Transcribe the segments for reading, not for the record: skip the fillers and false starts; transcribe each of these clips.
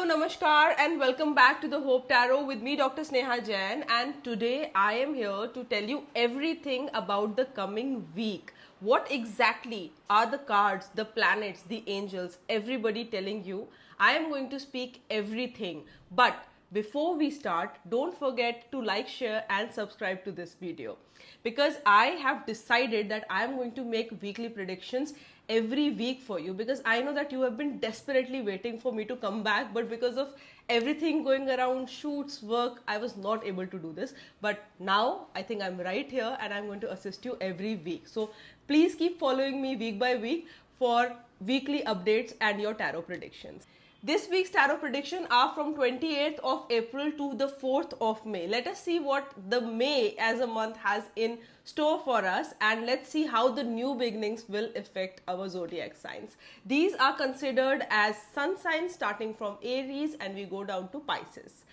namaskar and welcome back to the Hope Tarot with me, Dr. Sneha Jain. And today I am here to tell you everything about the coming week. What exactly are the cards, the planets, the angels, everybody telling you? I am going to speak everything. But before we start, don't forget to like, share and subscribe to this video. Because I have decided that I am going to make weekly predictions every week for you, because I know that you have been desperately waiting for me to come back, but because of everything going around, shoots, work, I was not able to do this. But now I think I'm right here and I'm going to assist you every week. So please keep following me week by week for weekly updates and your tarot predictions. This week's tarot prediction are from 28th of April to the 4th of May. Let us see what the May as a month has in store for us, and let's see how the new beginnings will affect our zodiac signs. These are considered as sun signs starting from Aries and we go down to Pisces.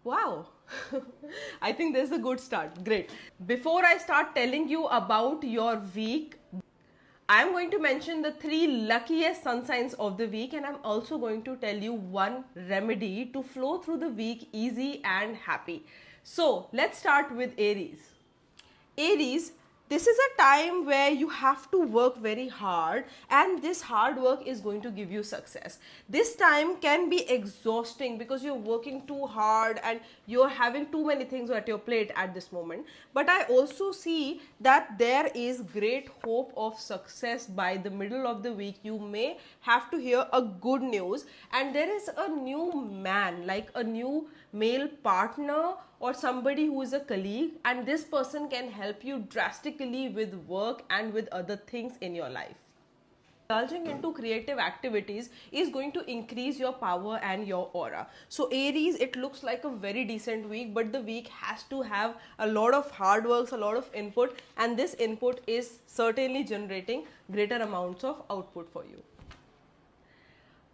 Wow. I think this is a good start. Great. Before I start telling you about your week, I'm going to mention the 3 luckiest sun signs of the week, and I'm also going to tell you one remedy to flow through the week easy and happy. So let's start with Aries. Aries, this is a time where you have to work very hard, and this hard work is going to give you success. This time can be exhausting because you're working too hard and you're having too many things at your plate at this moment. But I also see that there is great hope of success by the middle of the week. You may have to hear a good news, and there is a new man, like a new male partner or somebody who is a colleague, and this person can help you drastically with work and with other things in your life. Indulging into creative activities is going to increase your power and your aura. So Aries, it looks like a very decent week, but the week has to have a lot of hard work, a lot of input, and this input is certainly generating greater amounts of output for you.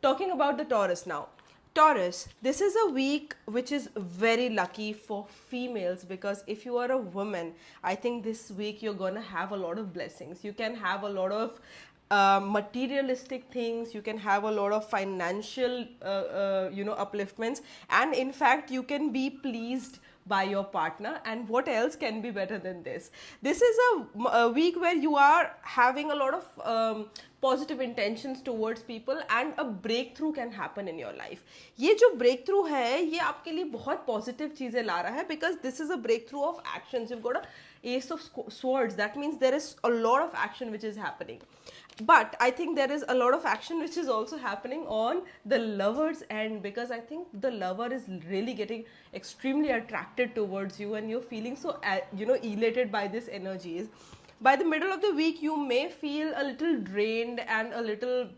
Talking about the Taurus now. Taurus, this is a week which is very lucky for females, because if you are a woman, I think this week you're gonna have a lot of blessings. You can have a lot of materialistic things, you can have a lot of financial upliftments, and in fact you can be pleased by your partner. And what else can be better than this? This is a week where you are having a lot of positive intentions towards people, and a breakthrough can happen in your life. ये जो breakthrough है, ये आपके लिए बहुत positive चीजें ला रहा है, because this is a breakthrough of actions. You've got a Ace of Swords. That means there is a lot of action which is happening. But I think there is a lot of action which is also happening on the lover's end, because I think the lover is really getting extremely attracted towards you, and you're feeling so elated by this energies. By the middle of the week, you may feel a little drained and a little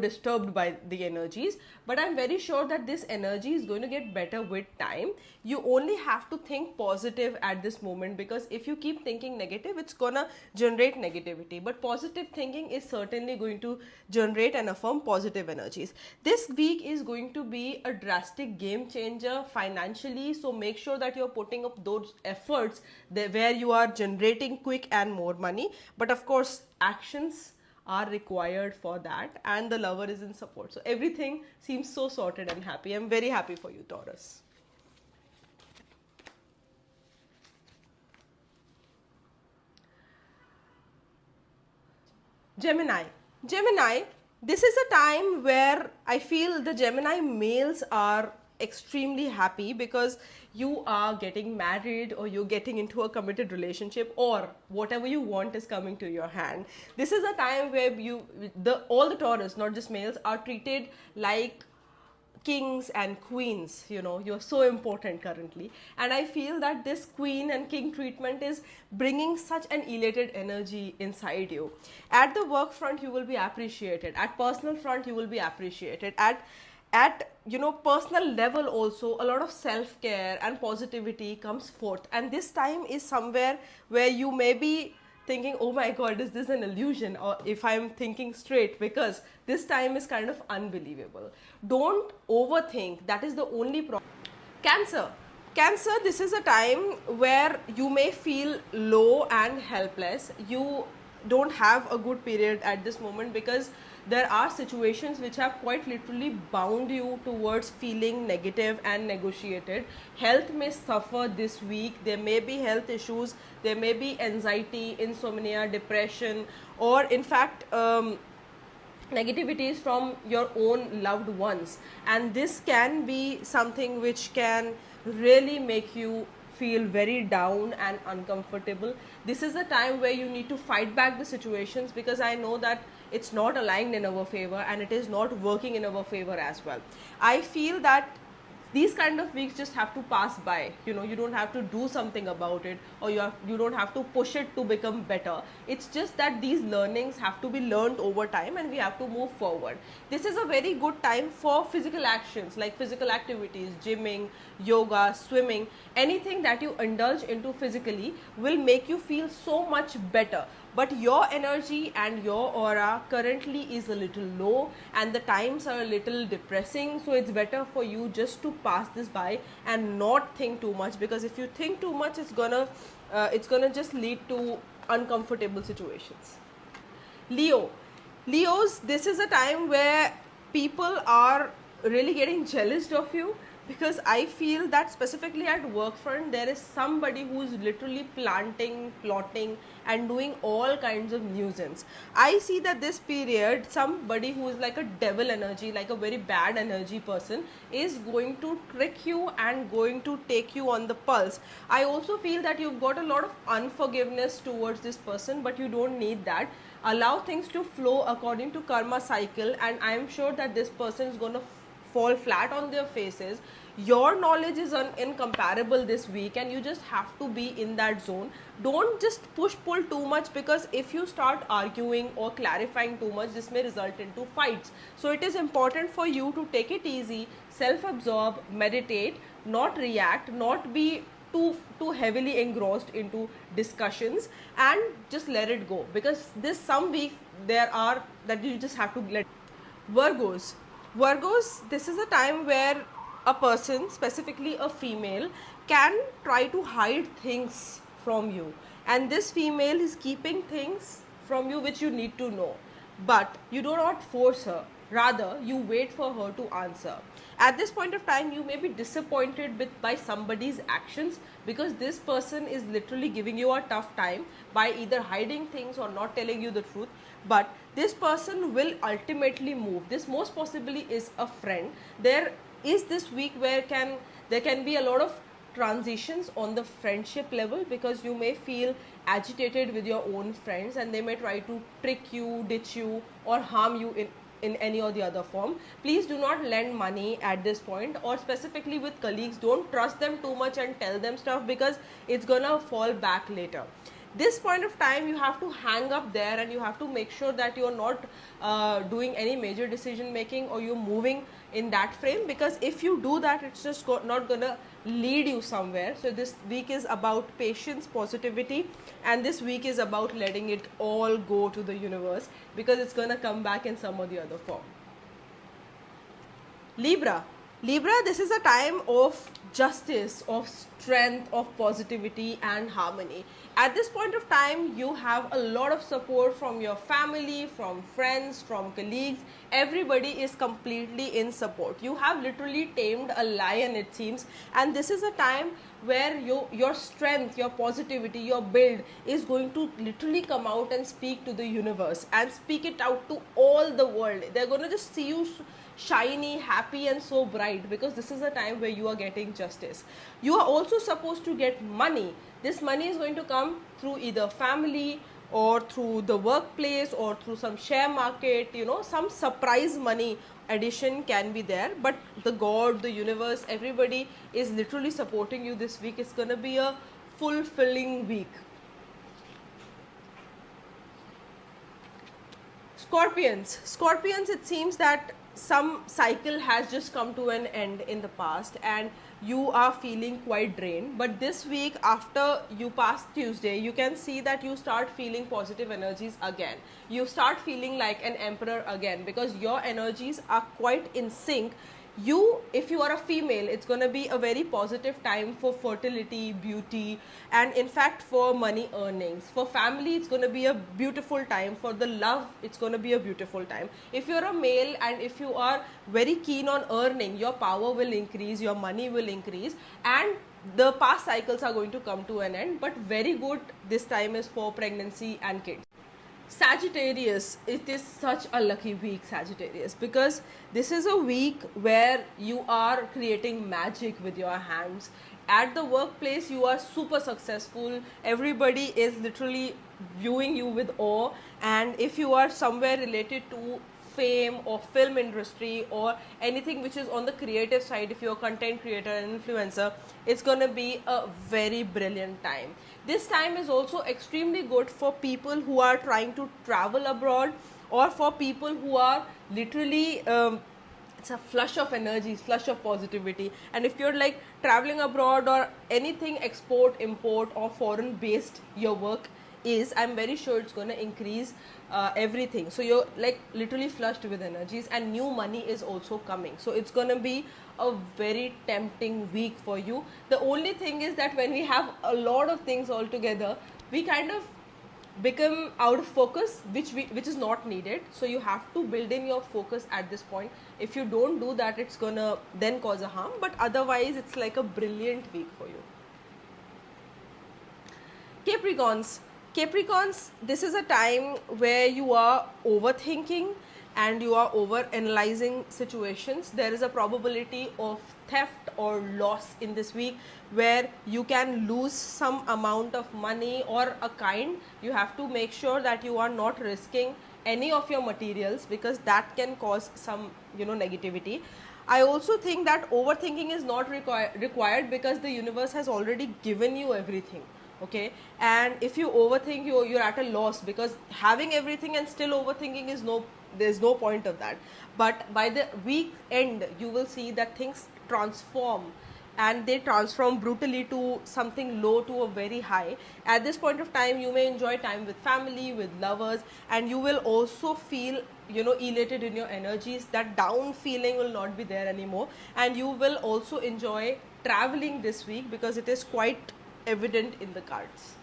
disturbed by the energies, but I'm very sure that this energy is going to get better with time. You only have to think positive at this moment, because if you keep thinking negative, it's gonna generate negativity. But positive thinking is certainly going to generate and affirm positive energies. This week is going to be a drastic game changer financially, so make sure that you're putting up those efforts where you are generating quick and more money. But of course, actions are required for that, and the lover is in support. So everything seems so sorted and happy. I'm very happy for you, Taurus. Gemini. Gemini, this is a time where I feel the Gemini males are extremely happy, because you are getting married, or you're getting into a committed relationship, or whatever you want is coming to your hand. This is a time where all the Taurus, not just males, are treated like kings and queens. You're so important currently, and I feel that this queen and king treatment is bringing such an elated energy inside you. At the work front, you will be appreciated. At personal front, you will be appreciated. At personal level also, a lot of self-care and positivity comes forth. And this time is somewhere where you may be thinking, oh my god, is this an illusion, or if I'm thinking straight, because this time is kind of unbelievable. Don't overthink. That is the only problem. Cancer, this is a time where you may feel low and helpless. You don't have a good period at this moment, because there are situations which have quite literally bound you towards feeling negative and negotiated. Health may suffer this week. There may be health issues, there may be anxiety, insomnia, depression, or in fact negativities from your own loved ones, and this can be something which can really make you feel very down and uncomfortable. This is a time where you need to fight back the situations, because I know that it's not aligned in our favor and it is not working in our favor as well. I feel that these kind of weeks just have to pass by. You know, you don't have to do something about it, or you don't have to push it to become better. It's just that these learnings have to be learned over time and we have to move forward. This is a very good time for physical actions like physical activities, gymming, yoga, swimming. Anything that you indulge into physically will make you feel so much better. But your energy and your aura currently is a little low and the times are a little depressing, so it's better for you just to pass this by and not think too much, because if you think too much, it's gonna just lead to uncomfortable situations. Leos, this is a time where people are really getting jealous of you, because I feel that specifically at work front there is somebody who is literally planting, plotting and doing all kinds of nuisance. I see that this period somebody who is like a devil energy, like a very bad energy person, is going to trick you and going to take you on the pulse. I also feel that you've got a lot of unforgiveness towards this person, but you don't need that. Allow things to flow according to karma cycle, and I am sure that this person is going to fall flat on their faces. Your knowledge is incomparable this week and you just have to be in that zone. Don't just pull too much, because if you start arguing or clarifying too much, this may result into fights. So it is important for you to take it easy, self-absorb, meditate, not react, not be too heavily engrossed into discussions, and just let it go, because this some week there are that you just have to let. Virgos, this is a time where a person, specifically a female, can try to hide things from you, and this female is keeping things from you which you need to know, but you do not force her, rather you wait for her to answer. At this point of time you may be disappointed by somebody's actions, because this person is literally giving you a tough time by either hiding things or not telling you the truth, but this person will ultimately move. This most possibly is a friend. There is this week where there can be a lot of transitions on the friendship level, because you may feel agitated with your own friends and they may try to trick you, ditch you or harm you in any or the other form. Please do not lend money at this point, or specifically with colleagues, don't trust them too much and tell them stuff, because it's gonna fall back later. This point of time you have to hang up there and you have to make sure that you're not doing any major decision making or you're moving in that frame, because if you do that, it's just not gonna lead you somewhere. So this week is about patience, positivity, and this week is about letting it all go to the universe, because it's gonna come back in some or the other form. Libra, this is a time of justice, of strength, of positivity and harmony. At this point of time, you have a lot of support from your family, from friends, from colleagues. Everybody is completely in support. You have literally tamed a lion, it seems, and this is a time where your strength, your positivity, your build is going to literally come out and speak to the universe and speak it out to all the world. They're going to just see you shiny, happy and so bright, because this is a time where you are getting justice. You are also supposed to get money. This money is going to come through either family or through the workplace or through some share market, you know, some surprise money addition can be there, but the God, the universe, everybody is literally supporting you this week. It's going to be a fulfilling week. Scorpions, it seems that some cycle has just come to an end in the past and you are feeling quite drained, but this week after you pass Tuesday, you can see that you start feeling positive energies again. You start feeling like an emperor again, because your energies are quite in sync. If you are a female, it's going to be a very positive time for fertility, beauty, and in fact for money earnings. For family, it's going to be a beautiful time. For the love, it's going to be a beautiful time. If you're a male and if you are very keen on earning, your power will increase, your money will increase, and the past cycles are going to come to an end. But very good this time is for pregnancy and kids. Sagittarius, it is such a lucky week, Sagittarius, because this is a week where you are creating magic with your hands. At the workplace, you are super successful. Everybody is literally viewing you with awe. And if you are somewhere related to fame or film industry or anything which is on the creative side, if you're a content creator and influencer, it's going to be a very brilliant time. This time is also extremely good for people who are trying to travel abroad, or for people who are literally it's a flush of energies, flush of positivity. And if you're like traveling abroad or anything export, import or foreign based your work is, I'm very sure it's going to increase everything. So you're like literally flushed with energies, and new money is also coming. So it's going to be a very tempting week for you. The only thing is that when we have a lot of things all together, we kind of become out of focus, which is not needed. So you have to build in your focus at this point. If you don't do that, it's gonna then cause a harm, but otherwise it's like a brilliant week for you. Capricorns, this is a time where you are overthinking and you are over analyzing situations. There is a probability of theft or loss in this week where you can lose some amount of money or a kind. You have to make sure that you are not risking any of your materials, because that can cause some negativity. I also think that overthinking is not required, because the universe has already given you everything. Okay, and if you overthink, you're at a loss, because having everything and still overthinking is there's no point of that. But by the week end, you will see that things transform, and they transform brutally to something low to a very high. At this point of time, you may enjoy time with family, with lovers, and you will also feel elated in your energies. That down feeling will not be there anymore, and you will also enjoy traveling this week, because it is quite evident in the cards.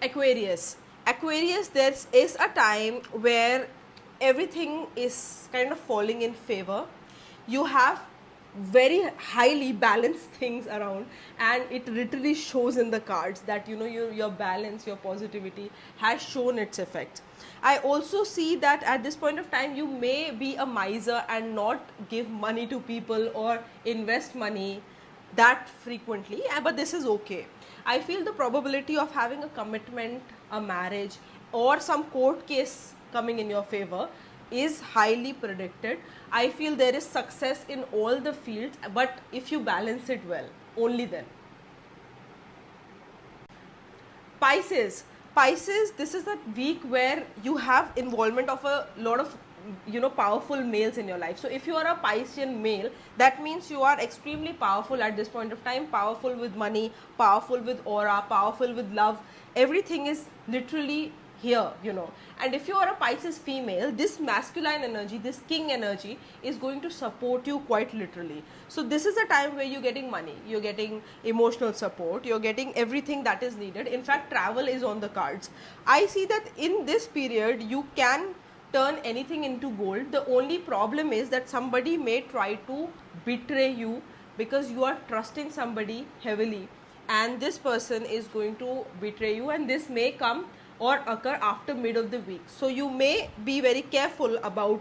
Aquarius, there is a time where everything is kind of falling in favor. You have very highly balanced things around, and it literally shows in the cards that your balance, your positivity has shown its effect. I also see that at this point of time, you may be a miser and not give money to people or invest money that frequently, but this is okay. I feel the probability of having a commitment, a marriage, or some court case coming in your favor is highly predicted. I feel there is success in all the fields, but if you balance it well, only then. Pisces, this is a week where you have involvement of a lot of powerful males in your life. So if you are a Piscean male, that means you are extremely powerful at this point of time, powerful with money, powerful with aura, powerful with love. Everything is literally here, and if you are a Pisces female, this masculine energy, this king energy is going to support you quite literally. So this is a time where you're getting money, you're getting emotional support, you're getting everything that is needed. In fact, travel is on the cards. I see that in this period you can turn anything into gold. The only problem is that somebody may try to betray you, because you are trusting somebody heavily, and this person is going to betray you, and this may come or occur after mid of the week. So you may be very careful about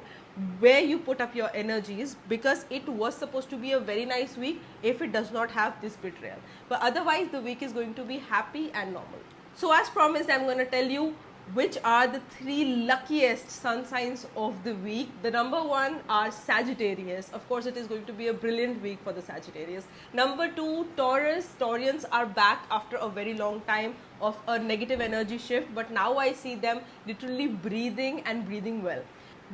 where you put up your energies, because it was supposed to be a very nice week if it does not have this betrayal. But otherwise, the week is going to be happy and normal. So as promised, I'm going to tell you which are the 3 luckiest sun signs of the week. The number 1 are Sagittarius. Of course, it is going to be a brilliant week for the Sagittarius. Number 2, Taurus. Taurians are back after a very long time of a negative energy shift, but now I see them literally breathing and breathing well.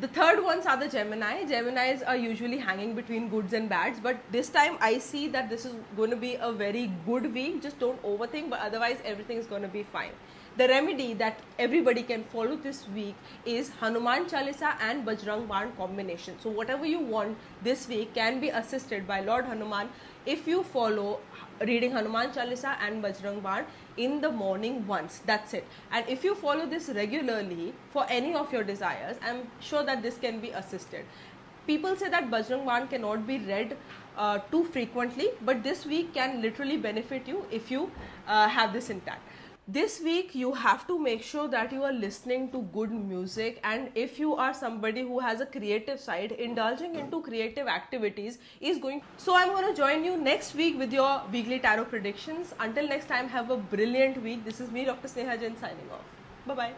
The third ones are the Gemini. Geminis are usually hanging between goods and bads, but this time I see that this is going to be a very good week. Just don't overthink, but otherwise everything is going to be fine. The remedy that everybody can follow this week is Hanuman Chalisa and Bajrang Baan combination. So whatever you want this week can be assisted by Lord Hanuman if you follow reading Hanuman Chalisa and Bajrang Baan in the morning once. That's it. And if you follow this regularly for any of your desires, I'm sure that this can be assisted. People say that Bajrang Baan cannot be read too frequently, but this week can literally benefit you if you have this intact. This week you have to make sure that you are listening to good music, and if you are somebody who has a creative side, indulging into creative activities is going. So I'm going to join you next week with your weekly tarot predictions. Until next time, have a brilliant week. This is me, Dr. Sneha Jain, signing off. Bye bye.